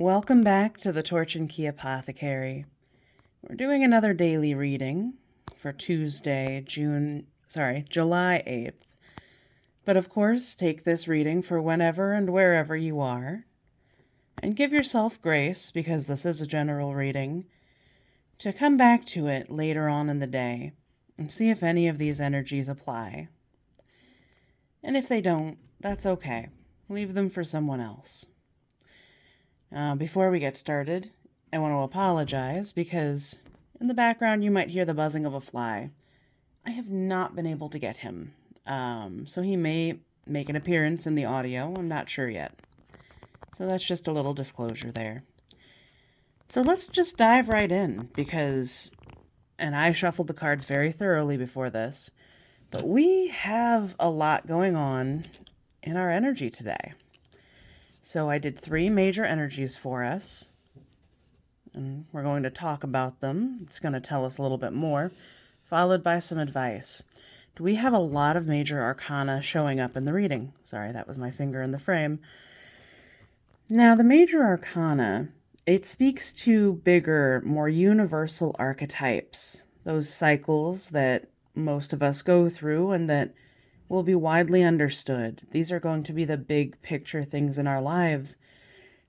Welcome back to the Torch and Key Apothecary. We're doing another daily reading for Tuesday, July 8th. But of course, take this reading for whenever and wherever you are. And give yourself grace, because this is a general reading, to come back to it later on in the day and see if any of these energies apply. And if they don't, that's okay. Leave them for someone else. Before we get started, I want to apologize because in the background you might hear the buzzing of a fly. I have not been able to get him, so he may make an appearance in the audio. I'm not sure yet. So that's just a little disclosure there. So let's just dive right in and I shuffled the cards very thoroughly before this, but we have a lot going on in our energy today. So I did 3 major energies for us, and we're going to talk about them. It's going to tell us a little bit more, followed by some advice. We have a lot of major arcana showing up in the reading. Sorry, that was my finger in the frame. Now, the major arcana, it speaks to bigger, more universal archetypes, those cycles that most of us go through and that will be widely understood. These are going to be the big picture things in our lives.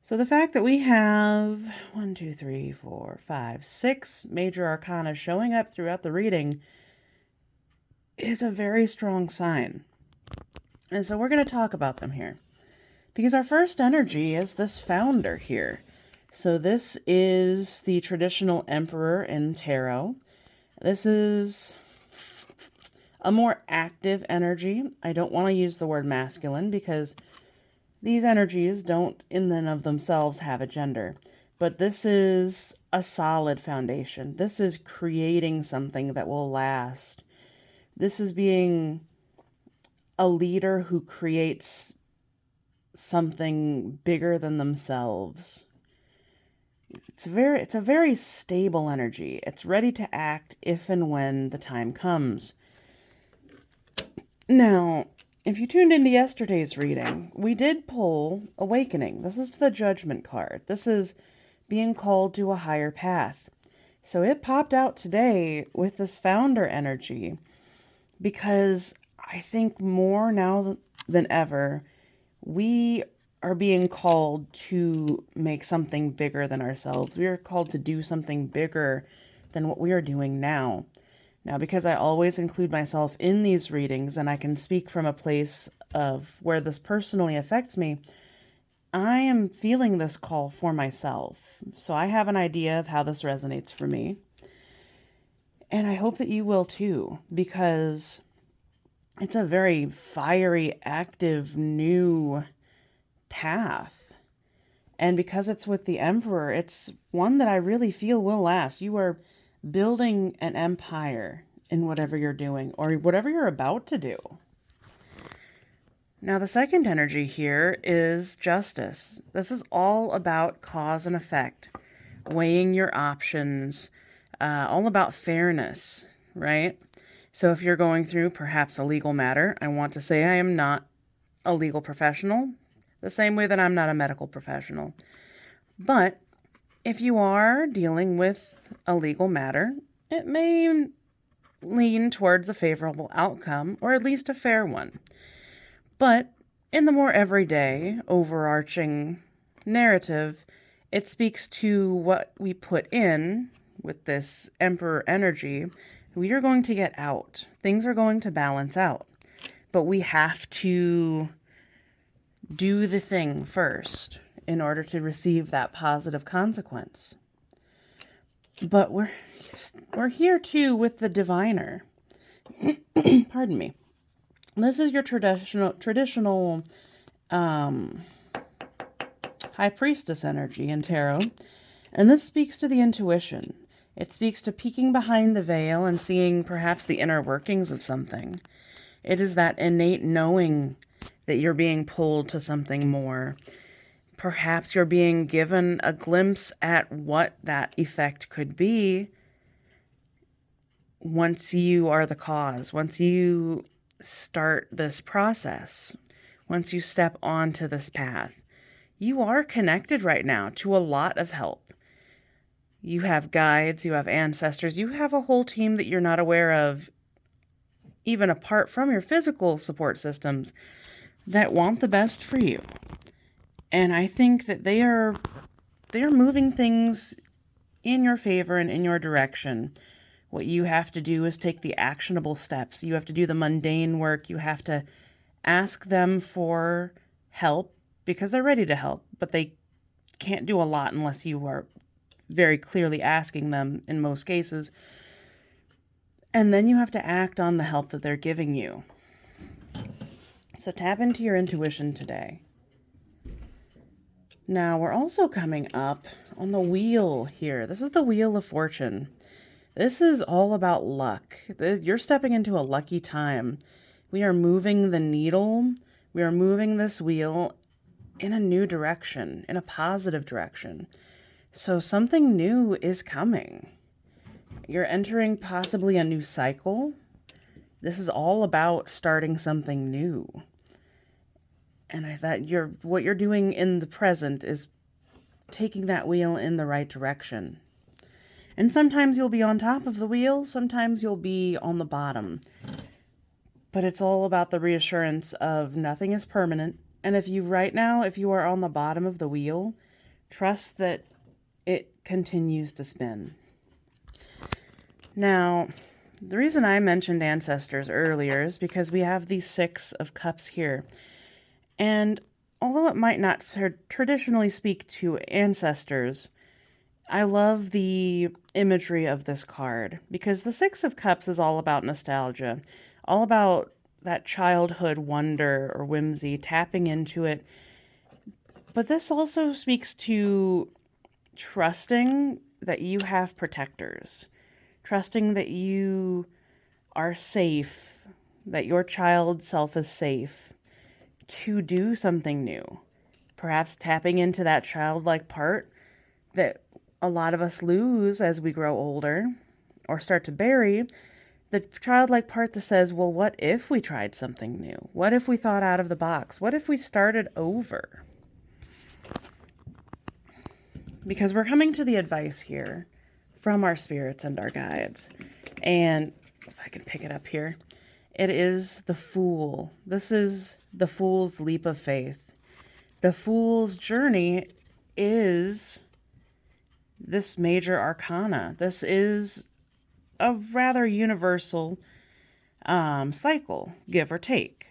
So the fact that we have 6 major arcana showing up throughout the reading is a very strong sign. And so we're going to talk about them here. Because our first energy is this founder here. So this is the traditional emperor in tarot. This is a more active energy. I don't want to use the word masculine because these energies don't in and of themselves have a gender. But this is a solid foundation. This is creating something that will last. This is being a leader who creates something bigger than themselves. It's a very stable energy. It's ready to act if and when the time comes. Now, if you tuned into yesterday's reading, we did pull Awakening. This is the Judgment card. This is being called to a higher path. So it popped out today with this founder energy because I think more now than ever, we are being called to make something bigger than ourselves. We are called to do something bigger than what we are doing now. Now, because I always include myself in these readings and I can speak from a place of where this personally affects me, I am feeling this call for myself. So I have an idea of how this resonates for me. And I hope that you will too, because it's a very fiery, active, new path. And because it's with the Emperor, it's one that I really feel will last. You are building an empire in whatever you're doing or whatever you're about to do. Now, the second energy here is justice. This is all about cause and effect, weighing your options, all about fairness, right? So if you're going through perhaps a legal matter, I want to say I am not a legal professional, the same way that I'm not a medical professional. But if you are dealing with a legal matter, it may lean towards a favorable outcome, or at least a fair one. But in the more everyday, overarching narrative, it speaks to what we put in with this Emperor energy. We are going to get out. Things are going to balance out. But we have to do the thing first in order to receive that positive consequence. But we're here too with the diviner. Pardon me. This is your traditional high priestess energy in tarot, and this speaks to the intuition. It speaks to peeking behind the veil and seeing perhaps the inner workings of something. It is that innate knowing that you're being pulled to something more. Perhaps you're being given a glimpse at what that effect could be once you are the cause, once you start this process, once you step onto this path. You are connected right now to a lot of help. You have guides, you have ancestors, you have a whole team that you're not aware of, even apart from your physical support systems, that want the best for you. And I think that they are moving things in your favor and in your direction. What you have to do is take the actionable steps. You have to do the mundane work. You have to ask them for help because they're ready to help, but they can't do a lot unless you are very clearly asking them in most cases. And then you have to act on the help that they're giving you. So tap into your intuition today. Now, we're also coming up on the wheel here. This is the Wheel of Fortune. This is all about luck. You're stepping into a lucky time. We are moving the needle. We are moving this wheel in a new direction, in a positive direction. So something new is coming. You're entering possibly a new cycle. This is all about starting something new. And I thought what you're doing in the present is taking that wheel in the right direction. And sometimes you'll be on top of the wheel, sometimes you'll be on the bottom. But it's all about the reassurance of nothing is permanent. And if you are on the bottom of the wheel, trust that it continues to spin. Now, the reason I mentioned ancestors earlier is because we have these 6 of Cups here. And although it might not traditionally speak to ancestors, I love the imagery of this card because the 6 of Cups is all about nostalgia, all about that childhood wonder or whimsy, tapping into it. But this also speaks to trusting that you have protectors, trusting that you are safe, that your child self is safe to do something new. Perhaps tapping into that childlike part that a lot of us lose as we grow older or start to bury, the childlike part that says, well, what if we tried something new? What if we thought out of the box? What if we started over? Because we're coming to the advice here from our spirits and our guides. And if I can pick it up here, it is the Fool. This is the Fool's leap of faith. The Fool's journey is this major arcana. This is a rather universal cycle, give or take.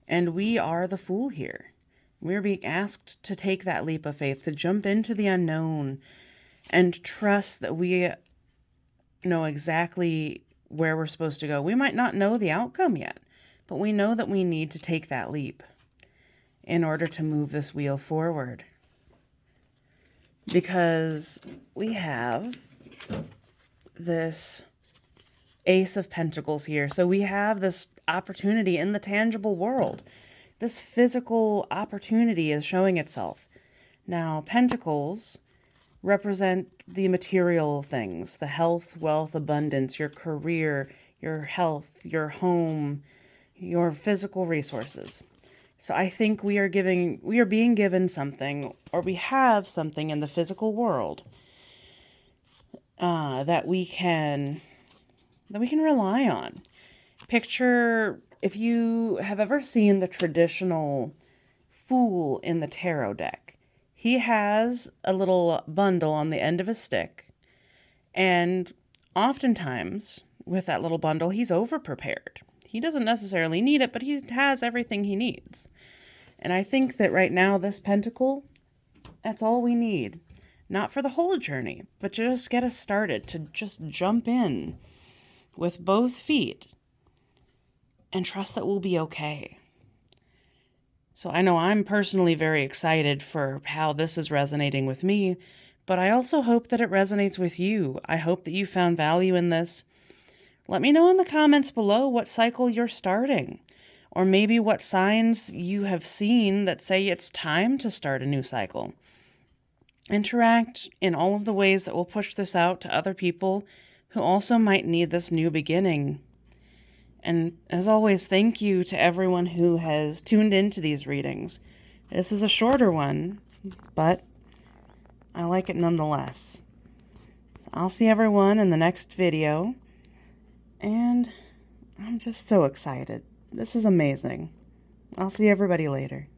And we are the Fool here. We're being asked to take that leap of faith, to jump into the unknown and trust that we know exactly where we're supposed to go. We might not know the outcome yet, but we know that we need to take that leap in order to move this wheel forward. Because we have this Ace of Pentacles here. So we have this opportunity in the tangible world. This physical opportunity is showing itself. Now, Pentacles represent the material things, the health, wealth, abundance, your career, your health, your home, your physical resources. So I think we are being given something, or we have something in the physical world that we can rely on. Picture, if you have ever seen the traditional Fool in the tarot deck, he has a little bundle on the end of a stick, and oftentimes with that little bundle, he's over-prepared. He doesn't necessarily need it, but he has everything he needs. And I think that right now, this pentacle, that's all we need. Not for the whole journey, but to just get us started, to just jump in with both feet and trust that we'll be okay. So I know I'm personally very excited for how this is resonating with me, but I also hope that it resonates with you. I hope that you found value in this. Let me know in the comments below what cycle you're starting, or maybe what signs you have seen that say it's time to start a new cycle. Interact in all of the ways that will push this out to other people who also might need this new beginning. And as always, thank you to everyone who has tuned into these readings. This is a shorter one, but I like it nonetheless. So I'll see everyone in the next video, and I'm just so excited. This is amazing. I'll see everybody later.